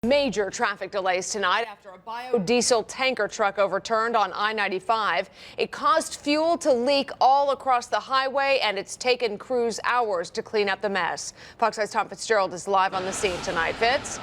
Major traffic delays tonight after a biodiesel tanker truck overturned on I-95. It caused fuel to leak all across the highway, and it's taken crews hours to clean up the mess. Fox 5's Tom Fitzgerald is live on the scene tonight. Fitz?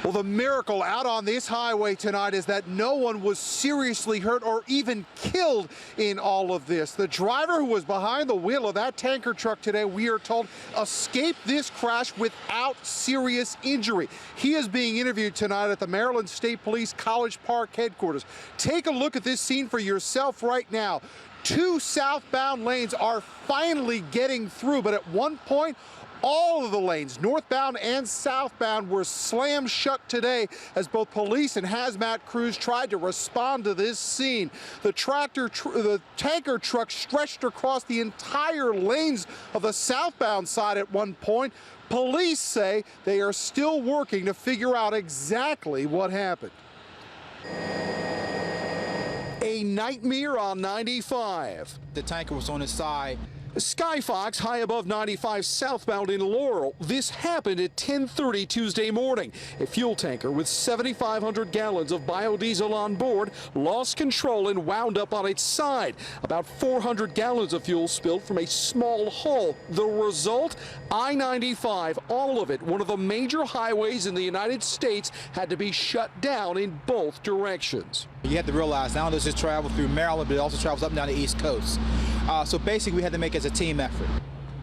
Well, the miracle out on this highway tonight is that no one was seriously hurt or even killed in all of this. The driver who was behind the wheel of that tanker truck today, we are told, escaped this crash without serious injury. He is being interviewed tonight at the Maryland State Police College Park headquarters. Take a look at this scene for yourself right now. Two southbound lanes are finally getting through, but at one point, all of the lanes, northbound and southbound, were slammed shut today as both police and hazmat crews tried to respond to this scene. The tanker truck stretched across the entire lanes of the southbound side at one point. Police say they are still working to figure out exactly what happened. A nightmare on 95. The tanker was on its side. Skyfox high above 95 southbound in Laurel. This happened at 10:30 Tuesday morning. A fuel tanker with 7,500 gallons of biodiesel on board lost control and wound up on its side. About 400 gallons of fuel spilled from a small hull. The result? I-95, all of it, one of the major highways in the United States, had to be shut down in both directions. You have to realize now does it travel through Maryland, but it also travels up and down the East Coast. So basically, we had to make it as a team effort.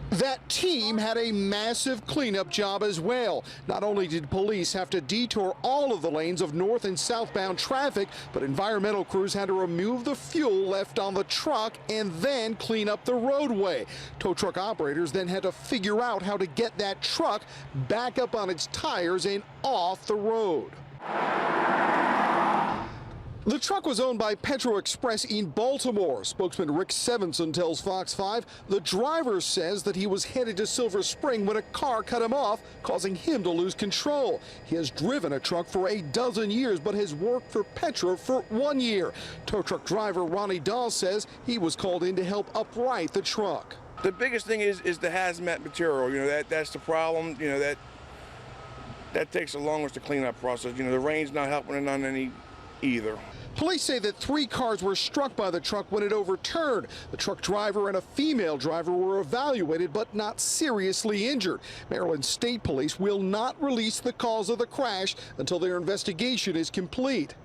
That team had a massive cleanup job as well. Not only did police have to detour all of the lanes of north and southbound traffic, but environmental crews had to remove the fuel left on the truck and then clean up the roadway. Tow truck operators then had to figure out how to get that truck back up on its tires and off the road. The truck was owned by Petro Express in Baltimore. Spokesman Rick Sevenson tells Fox 5 the driver says that he was headed to Silver Spring when a car cut him off, causing him to lose control. He has driven a truck for a dozen years, but has worked for Petro for 1 year. Tow truck driver Ronnie Dahl says he was called in to help upright the truck. The biggest thing is the hazmat material. That's the problem. That takes the longest to clean up process. The rain's not helping it on any either. Police say that 3 cars were struck by the truck when it overturned. The truck driver and a female driver were evaluated but not seriously injured. Maryland State Police will not release the cause of the crash until their investigation is complete.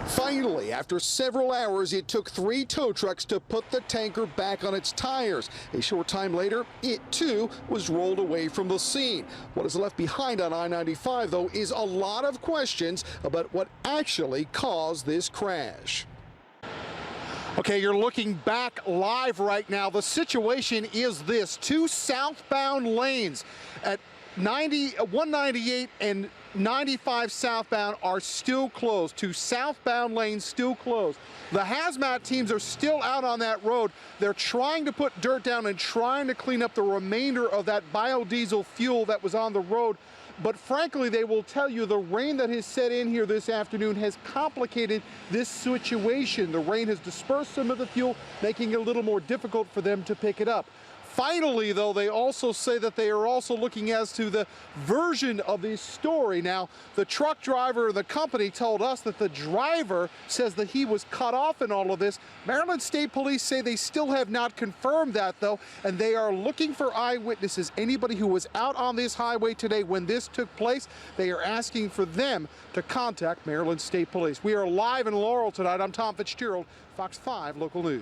Finally, after several hours, it took 3 tow trucks to put the tanker back on its tires. A short time later, it too was rolled away from the scene. What is left behind on I-95, though, is a lot of questions about what actually caused this crash. Okay, you're looking back live right now. The situation is this: 2 southbound lanes at 198 and 95 southbound are still closed. 2 southbound lanes still closed. The hazmat teams are still out on that road. They're trying to put dirt down and trying to clean up the remainder of that biodiesel fuel that was on the road. But frankly, they will tell you the rain that has set in here this afternoon has complicated this situation. The rain has dispersed some of the fuel, making it a little more difficult for them to pick it up. Finally, though, they also say that they are also looking as to the version of this story. Now, the truck driver of the company told us that the driver says that he was cut off in all of this. Maryland State Police say they still have not confirmed that, though, and they are looking for eyewitnesses. Anybody who was out on this highway today when this took place, they are asking for them to contact Maryland State Police. We are live in Laurel tonight. I'm Tom Fitzgerald, Fox 5 Local News.